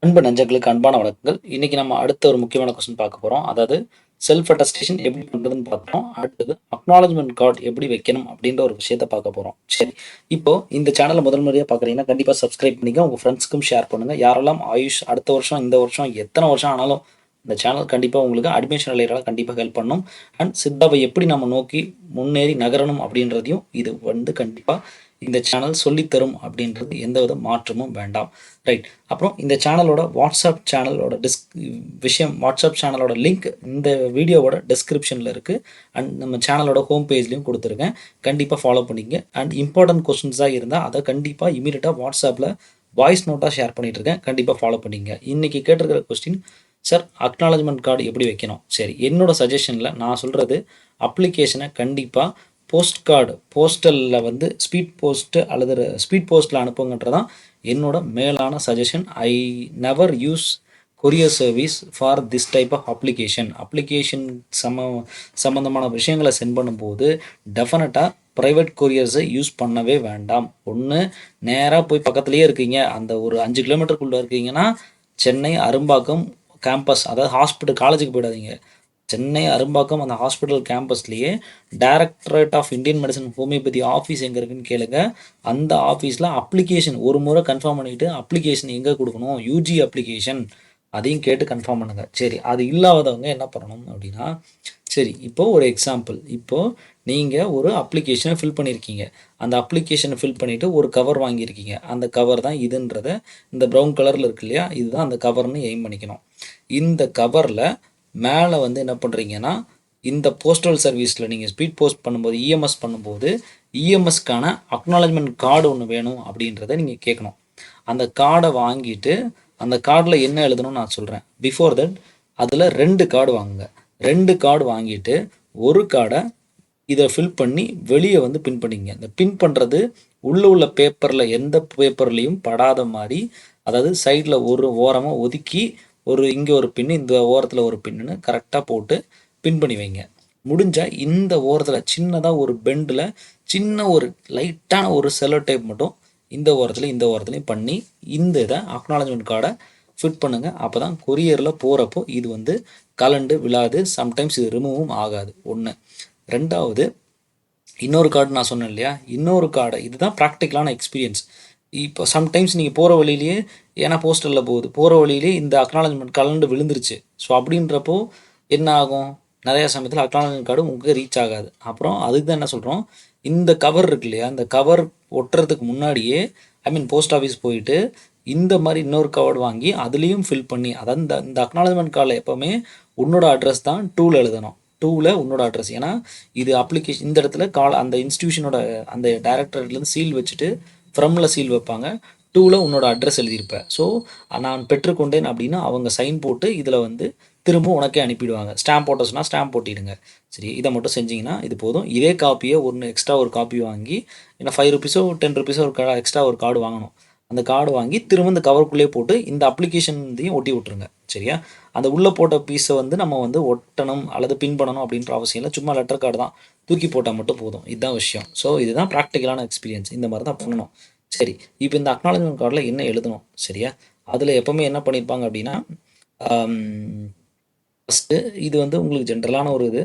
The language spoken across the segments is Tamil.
அன்பு நெஞ்சங்களுக்கு அன்பான வணக்கங்கள். இன்னைக்கு நம்ம அடுத்த ஒரு முக்கியமான கொஸ்டின் பார்க்க போறோம். அதாவது செல்ஃப் அட்டஸ்டேஷன் எப்படி பண்றதுன்னு பார்த்தோம். அடுத்தது அக்னாலஜ்மென்ட் கார்ட் எப்படி வைக்கணும் அப்படின்ற ஒரு விஷயத்த பார்க்க போறோம். சரி. இப்போ இந்த சேனலை முதல் முறையா பார்க்குறீங்கன்னா கண்டிப்பா சப்ஸ்கிரைப் பண்ணிக்க. உங்க ஃப்ரெண்ட்ஸ்க்கும் ஷேர் பண்ணுங்க. யாரெல்லாம் ஆயுஷ் அடுத்த வருஷம், இந்த வருஷம் எத்தனை வருஷம் ஆனாலும் இந்த சேனல் கண்டிப்பா உங்களுக்கு அட்மிஷன் ரிலேட்டடா கண்டிப்பா ஹெல்ப் பண்ணும். அண்ட் சித்தாவை எப்படி நம்ம நோக்கி முன்னேறி நகரணும் அப்படின்றதையும் இது வந்து கண்டிப்பா இந்த சேனல் சொல்லித்தரும் அப்படின்றது எந்தவித மாற்றமும் வேண்டாம். ரைட். அப்புறம் இந்த சேனலோட வாட்ஸ்அப் சேனலோட வாட்ஸ்அப் சேனலோட லிங்க் இந்த வீடியோவோட டிஸ்கிரிப்ஷனில் இருக்குது. அண்ட் நம்ம சேனலோட ஹோம் பேஜ்லையும் கொடுத்துருக்கேன். கண்டிப்பாக ஃபாலோ பண்ணிங்க. அண்ட் இம்பார்ட்டன்ட் கொஸ்டின்ஸாக இருந்தால் அதை கண்டிப்பாக இமீடியட்டாக வாட்ஸ்அப்பில் வாய்ஸ் நோட்டாக ஷேர் பண்ணிட்டு இருக்கேன். கண்டிப்பாக ஃபாலோ பண்ணிங்க. இன்றைக்கி கேட்டிருக்கிற கொஸ்டின், சார் அக்னாலஜ்மெண்ட் கார்டு எப்படி வைக்கணும்? சரி, என்னோட சஜஷனில் நான் சொல்கிறது, அப்ளிகேஷனை கண்டிப்பாக போஸ்ட் கார்டு போஸ்டலில் வந்து ஸ்பீட் போஸ்ட்டு அல்லது ஸ்பீட் போஸ்ட்டில் அனுப்புங்கன்றதான் என்னோட மேலான suggestion. I never use courier service for this type of application சம்மந்தமான விஷயங்களை சென்ட் பண்ணும்போது டெஃபினட்டாக ப்ரைவேட் கொரியர்ஸை யூஸ் பண்ணவே வேண்டாம். ஒன்று, நேராக போய் பக்கத்துலேயே இருக்கீங்க, அந்த ஒரு 5 கிலோமீட்டருக்குள்ளே இருக்கீங்கன்னா சென்னை அரும்பாக்கம் கேம்பஸ், அதாவது ஹாஸ்பிட்டல் காலேஜுக்கு போயிடாதீங்க. சென்னை அரும்பாக்கம் அந்த ஹாஸ்பிட்டல் கேம்பஸ்லேயே directorate of Indian medicine homoeopathy office எங்கே இருக்குன்னு கேளுங்க. அந்த ஆஃபீஸில் அப்ளிகேஷன் ஒரு முறை கன்ஃபார்ம் பண்ணிவிட்டு அப்ளிகேஷன் எங்கே கொடுக்கணும், யூஜி அப்ளிகேஷன், அதையும் கேட்டு கன்ஃபார்ம் பண்ணுங்கள். சரி, அது இல்லாதவங்க என்ன பண்ணணும் அப்படின்னா, சரி இப்போது ஒரு எக்ஸாம்பிள், இப்போது நீங்கள் ஒரு அப்ளிகேஷனை ஃபில் பண்ணியிருக்கீங்க. அந்த அப்ளிகேஷனை ஃபில் பண்ணிவிட்டு ஒரு கவர் வாங்கியிருக்கீங்க. அந்த கவர் தான் இதுன்றத, இந்த ப்ரௌன் கலரில் இருக்கு இல்லையா, இதுதான் அந்த கவர்னு எய்ம் பண்ணிக்கணும். இந்த கவரில் மேலே வந்து என்ன பண்ணுறீங்கன்னா, இந்த போஸ்டல் சர்வீஸில் நீங்கள் ஸ்பீட் போஸ்ட் பண்ணும்போது இஎம்எஸ் பண்ணும்போது இஎம்எஸ்க்கான அக்னாலஜ்மெண்ட் கார்டு ஒன்று வேணும் அப்படின்றத நீங்கள் கேட்கணும். அந்த கார்டை வாங்கிட்டு அந்த கார்டில் என்ன எழுதணும்னு நான் சொல்கிறேன். பிஃபோர் தட் அதில் 2 கார்டு வாங்குங்க. 2 கார்டு வாங்கிட்டு ஒரு கார்டை இதை ஃபில் பண்ணி வெளியே வந்து பின் பண்ணிங்க. இந்த பின் பண்ணுறது உள்ள பேப்பரில் எந்த பேப்பர்லேயும் படாத மாதிரி, அதாவது சைடில் ஒரு ஓரமாக ஒதுக்கி ஒரு இங்கே ஒரு பின்னு இந்த ஓரத்தில் ஒரு பின்னுன்னு கரெக்டாக போட்டு பின் பண்ணி வைங்க. முடிஞ்சால் இந்த ஓரத்தில் சின்னதாக ஒரு பெண்டில் சின்ன ஒரு லைட்டான ஒரு செல்லோ டைப் மட்டும் இந்த ஓரத்தில் இந்த ஓரத்துலையும் பண்ணி இந்த இதை அக்னாலஜ்மெண்ட் கார்டை ஃபிட் பண்ணுங்கள். அப்போ தான் கொரியரில் போகிறப்போ இது வந்து கலண்டு விழாது. சம்டைம்ஸ் இது ரிமூவும் ஆகாது. ஒன்று. ரெண்டாவது, இன்னொரு கார்டு நான் சொன்னேன் இல்லையா, இன்னொரு கார்டை, இதுதான் ப்ராக்டிக்கலான எக்ஸ்பீரியன்ஸ். இப்போ சம்டைம்ஸ் நீங்கள் போகிற வழியிலேயே, ஏன்னா போஸ்டலில் போகுது, போகிற வழியிலே இந்த அக்னாலஜ்மெண்ட் கலண்டு விழுந்துருச்சு. ஸோ அப்படின்றப்போ என்ன ஆகும், நிறையா சமயத்தில் அக்னாலஜ்மெண்ட் கார்டு உங்களுக்கு ரீச் ஆகாது. அப்புறம் அதுக்கு தான் என்ன சொல்கிறோம், இந்த கவர் இருக்கு இல்லையா, இந்த கவர் ஒட்டுறதுக்கு முன்னாடியே போஸ்ட் ஆஃபீஸ் போயிட்டு இந்த மாதிரி இன்னொரு கவர் வாங்கி அதுலேயும் ஃபில் பண்ணி, அதாவது இந்த அக்னாலஜ்மெண்ட் கார்டில் எப்போவுமே உன்னோட அட்ரஸ் தான் டூவில் எழுதணும். டூவில் உன்னோட அட்ரஸ். ஏன்னா இது அப்ளிகேஷன் இந்த இடத்துல அந்த இன்ஸ்டியூஷனோட அந்த டைரக்டர்லேருந்து சீல் வச்சுட்டு ஃப்ரம்மில் சீல் வைப்பாங்க. டூவில் உன்னோட அட்ரஸ் எழுதியிருப்பேன். ஸோ நான் பெற்றுக்கொண்டேன் அப்படின்னா அவங்க சைன் போட்டு இதில் வந்து திரும்ப உனக்கே அனுப்பிடுவாங்க. ஸ்டாம்ப் போட்ட சொன்னால் ஸ்டாம்ப் போட்டிடுங்க. சரி, இதை மட்டும் செஞ்சிங்கன்னா இது போதும். இதே காப்பியை எக்ஸ்ட்ரா ஒரு காப்பி வாங்கி, ஏன்னா 5 ருபீஸோ 10 ருபீஸோ ஒரு எக்ஸ்ட்ரா ஒரு கார்டு வாங்கணும். அந்த கார்டு வாங்கி திரும்ப இந்த கவருக்குள்ளேயே போட்டு இந்த அப்ளிகேஷன்தையும் ஒட்டி விட்ருங்க. சரியா? அந்த உள்ளே போட்ட பீஸை வந்து நம்ம வந்து ஒட்டணும் அல்லது பின் பண்ணணும் அப்படின்ற அவசியம் இல்லை. சும்மா லெட்டர் கார்டு தான், தூக்கி போட்டால் மட்டும் போதும். இதுதான் விஷயம். ஸோ இதுதான் ப்ராக்டிக்கலான எக்ஸ்பீரியன்ஸ். இந்த மாதிரி தான் பண்ணணும். சரி, இப்போ இந்த அக்னாலஜ்மெண்ட் கார்டில் என்ன எழுதணும்? சரியா? அதில் எப்போவுமே என்ன பண்ணியிருப்பாங்க அப்படின்னா, ஃபஸ்ட்டு இது வந்து உங்களுக்கு ஜென்ரலான ஒரு இது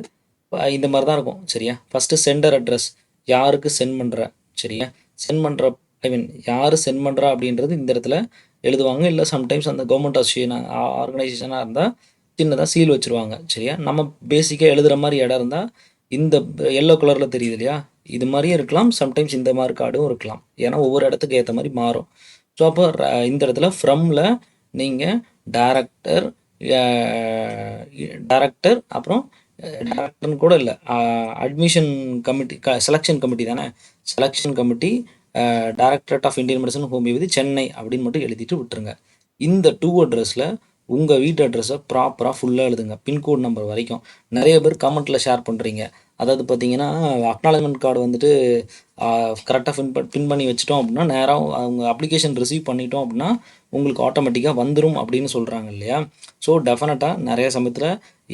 இந்த மாதிரி தான் இருக்கும். சரியா? ஃபஸ்ட்டு சென்டர் அட்ரஸ், யாருக்கு சென்ட் பண்ணுற. சரியா? சென்ட் பண்ணுற யார் சென்ட் பண்ணுறா அப்படின்றது இந்த இடத்துல எழுதுவாங்க. இல்லை சம்டைம்ஸ் அந்த கவர்மெண்ட் ஆர்கனைசேஷனாக இருந்தால் சின்னதாக சீல் வச்சுருவாங்க. சரியா? நம்ம பேசிக்காக எழுதுகிற மாதிரி இடம் இருந்தால் இந்த எல்லோ கலரில் தெரியுது இல்லையா, இது மாதிரியும் இருக்கலாம். சம்டைம்ஸ் இந்த மாதிரி கார்டும் இருக்கலாம். ஏன்னா ஒவ்வொரு இடத்துக்கு ஏற்ற மாதிரி மாறும். ஸோ அப்போ இந்த இடத்துல ஃப்ரம்மில் நீங்கள் டைரக்டர் அப்புறம் டைரக்டர்னு கூட இல்லை, அட்மிஷன் கமிட்டி, செலெக்ஷன் கமிட்டி தானே, selection committee directorate of Indian medicine homoeopathy Chennai அப்படின்னு மட்டும் எழுதிட்டு விட்டுருங்க. இந்த 2 அட்ரஸில் உங்கள் வீட்டு அட்ரஸை ப்ராப்பராக ஃபுல்லாக எழுதுங்க, பின்கோட் நம்பர் வரைக்கும். நிறைய பேர் கமெண்ட்டில் ஷேர் பண்ணுறீங்க, அதாவது பார்த்தீங்கன்னா, அக்னாலஜ்மென்ட் கார்டு வந்துட்டு கரெக்ட்டா பின் பண்ணி வச்சுட்டோம் அப்படின்னா, நேரா அவங்க அப்ளிகேஷன் ரிசீவ் பண்ணிட்டோம் அப்படின்னா, உங்களுக்கு ஆட்டோமேட்டிக்கா வந்துரும் அப்படின்னு சொல்றாங்க இல்லையா? ஸோ டெஃபினட்டா நெறைய சமயத்தில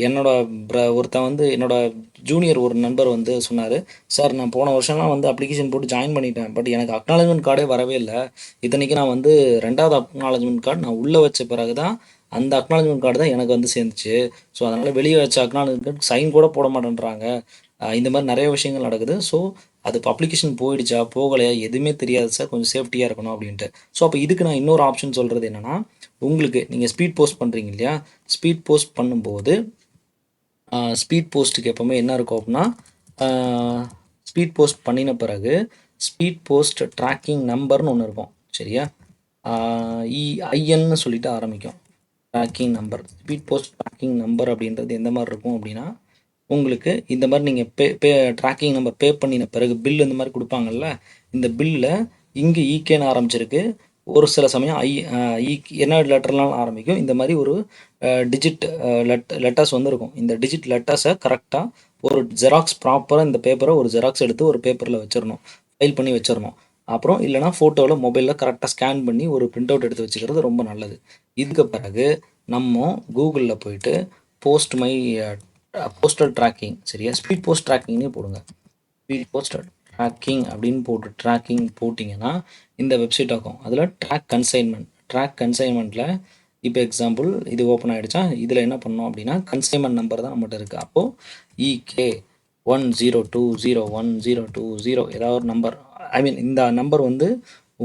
என்னோட ஒருத்தன் வந்து என்னோட ஜூனியர் ஒரு நண்பர் வந்து சொன்னாரு, "சார் நான் போன வருஷம்லாம் வந்து அப்ளிகேஷன் போட்டு ஜாயின் பண்ணிட்டேன். பட் எனக்கு அக்னாலஜ்மென்ட் கார்டே வரவே இல்ல. இத்தனைக்கும் நான் வந்து 2வது அக்னாலஜ்மென்ட் கார்டு நான் உள்ள வச்ச பிறகு தான் அந்த அக்னாலஜ்மென்ட் கார்டு தான் எனக்கு வந்து சேர்ந்துச்சு. ஸோ அதனால வெளிய வச்ச அக்னாலஜ்மென்ட் கார்டு சைன் கூட போட மாட்டேன்றாங்க." இந்த மாரி நெறைய விஷயங்கள் நடக்குது. ஸோ அது இப்போ அப்ளிகேஷன் போயிடுச்சா, போகலையா எதுவுமே தெரியாது சார். கொஞ்சம் சேஃப்டியா இருக்கணும் அப்படின்ட்டு. ஸோ அப்போ இதுக்கு நான் இன்னொரு ஆப்ஷன் சொல்றது என்னன்னா, உங்களுக்கு நீங்க ஸ்பீட் போஸ்ட் பண்றீங்க இல்லையா? ஸ்பீட் போஸ்ட் பண்ணும்போது, ஸ்பீட் போஸ்ட்டுக்கு எப்பவுமே என்ன இருக்கும் அப்படின்னா, ஆ ஸ்பீட் போஸ்ட் பண்ணின பிறகு, ஸ்பீட் போஸ்ட் ட்ராக்கிங் நம்பர்னு ஒண்ணு இருக்கும். சரியா? ஆ ஐஎன்னு சொல்லிட்டு ஆரம்பிக்கும். Tracking number. Speed post tracking number அப்படின்றது எந்த மாரி இருக்கும் அப்படின்னா, உங்களுக்கு இந்த மாரி நீங்க பே பே ட்ராக்கிங் நம்பர் பே பண்ணின பிறகு பில் இந்த மாரி குடுப்பாங்கல்ல, இந்த பில்ல இங்க ஈகேன்னு ஆரம்பிச்சிருக்கு. ஒரு சில சமயம் என்ன லெட்டர்லாம் ஆரம்பிக்கும். இந்த மாரி ஒரு டிஜிட் லெட்டர்ஸ் வந்து இருக்கும். இந்த டிஜிட் லெட்டர்ஸ கரெக்ட்டா ஒரு ஜெராக்ஸ் ப்ராப்பரா இந்த பேப்பர ஒரு ஜெராக்ஸ் எடுத்து ஒரு பேப்பர்ல வச்சிரணும். ஃபைல் பண்ணி வச்சிரணும். அப்புறம் இல்லன்னா ஃபோட்டோல மொபைல்ல கரெக்ட்டா ஸ்கேன் பண்ணி ஒரு பிரிண்ட் அவுட் எடுத்து வச்சுக்கிறது ரொம்ப நல்லது. இதுக்கு பிறகு நம்ம கூகுள்ல போயிட்டு போஸ்ட் மை போஸ்டல் ட்ராக்கிங் சரியா? ஸ்பீட் போஸ்ட் ட்ராக்கிங்னே போடுங்க. ஸ்பீட் போஸ்ட் ட்ராக்கிங் அப்படின்னு போட்டு ட்ராக்கிங் போட்டிங்கன்னா, இந்த வெப்சைட் ஆகும். அதில ட்ராக் கன்சைன்மென்ட்ல இப்போ எக்ஸாம்பிள் இது ஓப்பன் ஆயிடுச்சா? இதில என்ன பண்ணணும் அப்படின்னா, கன்சைன்மென்ட் நம்பர் தான் நம்மட்ட இருக்கு. அப்போ EK 10201020 ஏதாவது ஒரு நம்பர் ஐ மீன் இந்த நம்பர் வந்து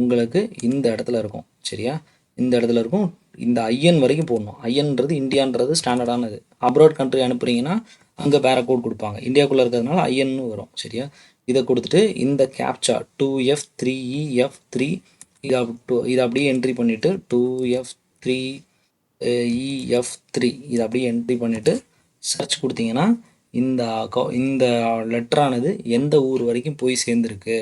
உங்களுக்கு இந்த இடத்துல இருக்கும். சரியா? இந்த இடத்துல இருக்கும். இந்த ஐஎன் வரைக்கும் போடணும். ஐஎன்றது இந்தியான்றது ஸ்டாண்டர்டானது. அப்ராட் கண்ட்ரி அனுப்புறீங்கன்னா, அங்க வேற கோட் குடுப்பாங்க. இந்தியாக்குள்ள இருக்கிறதுனால ஐஎன்னு வரும். சரியா? இத குடுத்துட்டு இந்த கேப்ச்சா 2F3EF3 இத அப்படியே என்ட்ரி பண்ணிட்டு 2F3 EF3 இத அப்படியே என்ட்ரி பண்ணிட்டு சர்ச் குடுத்தீங்கன்னா, இந்த இந்த லெட்டரானது எந்த ஊர் வரைக்கும் போய் சேர்ந்திருக்கு.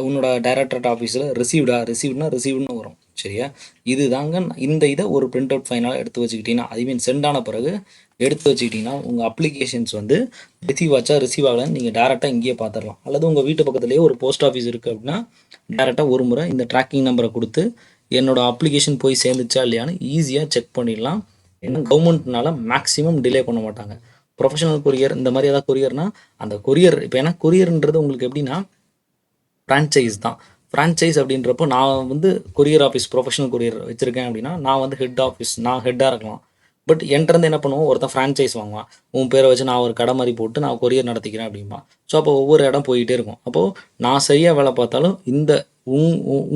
உன்னோட டைரக்டரேட் ஆஃபீஸில் ரிசீவ்டுன்னு வரும். சரியா? இதுதாங்க இந்த இதை ஒரு பிரிண்ட் அவுட் ஃபைனலாக எடுத்து வச்சுக்கிட்டீங்கன்னா ஐ மீன் சென்ட் ஆன பிறகு எடுத்து வச்சுக்கிட்டிங்கன்னா உங்கள் அப்ளிகேஷன்ஸ் வந்து ரிசீவ் ஆகலன்னு நீங்கள் டேரெக்டாக இங்கேயே பார்த்துடலாம். அல்லது உங்கள் வீட்டு பக்கத்துலேயே ஒரு போஸ்ட் ஆஃபீஸ் இருக்குது அப்படின்னா டேரெக்டாக ஒரு முறை இந்த ட்ராக்கிங் நம்பரை கொடுத்து என்னோட அப்ளிகேஷன் போய் சேர்ந்துச்சா இல்லையான்னு ஈஸியாக செக் பண்ணிடலாம். ஏன்னா கவர்மெண்ட்னால மேக்ஸிமம் டிலே பண்ண மாட்டாங்க. ப்ரொஃபஷனல் கொரியர் இந்த மாதிரி ஏதாவது கொரியர்னா அந்த கொரியர் இப்போ ஏன்னா கொரியர்ன்றது உங்களுக்கு எப்படின்னா ஃப்ரான்ச்சைஸ் தான். ஃப்ரான்ச்சைஸ் அப்படின்றப்போ நான் வந்து கொரியர் ஆஃபீஸ் ப்ரொஃபஷனல் கொரியர் வச்சிருக்கேன் அப்படின்னா, நான் வந்து நான் ஹெட்டா இருக்கலாம். பட் என்ட்டருந்து என்ன பண்ணுவோம், ஒருத்தன் ஃப்ரான்ச்சைஸ் வாங்குவான். உன் பேரை வச்சு நான் ஒரு கடை மாரி போட்டு நான் கொரியர் நடத்திக்கிறேன் அப்படிம்பான். ஸோ அப்போ ஒவ்வொரு இடம் போயிட்டே இருக்கும். அப்போ நான் சரியா வேலை பார்த்தாலும், இந்த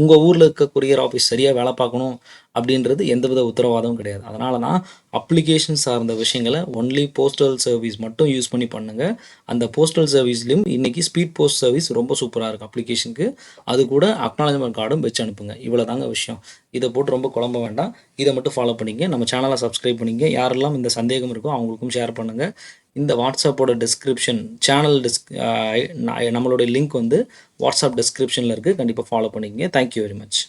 உங்க ஊர்ல இருக்க கொரியர் ஆஃபீஸ் சரியா வேலை பார்க்கணும் அப்படின்றது எந்தவித உத்தரவாதமும் கிடையாது. அதனால தான் அப்ளிகேஷன் சார்ந்த விஷயங்கள ஒன்லி போஸ்டல் சர்வீஸ் மட்டும் யூஸ் பண்ணி பண்ணுங்க. அந்த போஸ்டல் சர்வீஸ்லயும் இன்னைக்கு ஸ்பீட் போஸ்ட் சர்வீஸ் ரொம்ப சூப்பரா இருக்கு அப்ளிகேஷனுக்கு. அது கூட அக்னாலஜ்மென்ட் கார்டும் வச்சு அனுப்புங்க. இவ்வளோதாங்க விஷயம். இத போட்டு ரொம்ப குழம்ப வேண்டாம். இத மட்டும் ஃபாலோ பண்ணிக்கங்க. நம்ம சேனலை சப்ஸ்கிரைப் பண்ணிக்கங்க. யாரெல்லாம் இந்த சந்தேகம் இருக்கோ அவங்களுக்கும் ஷேர் பண்ணுங்க. இந்த வாட்ஸ்அப்போட டிஸ்கிரிப்ஷன் சேனல் நம்மளுடைய லிங்க் வந்து வாட்ஸ்அப் டிஸ்கிரிப்ஷன்ல இருக்கு. கண்டிப்பா ஃபாலோ பண்ணிக்கங்க. Thank you very much.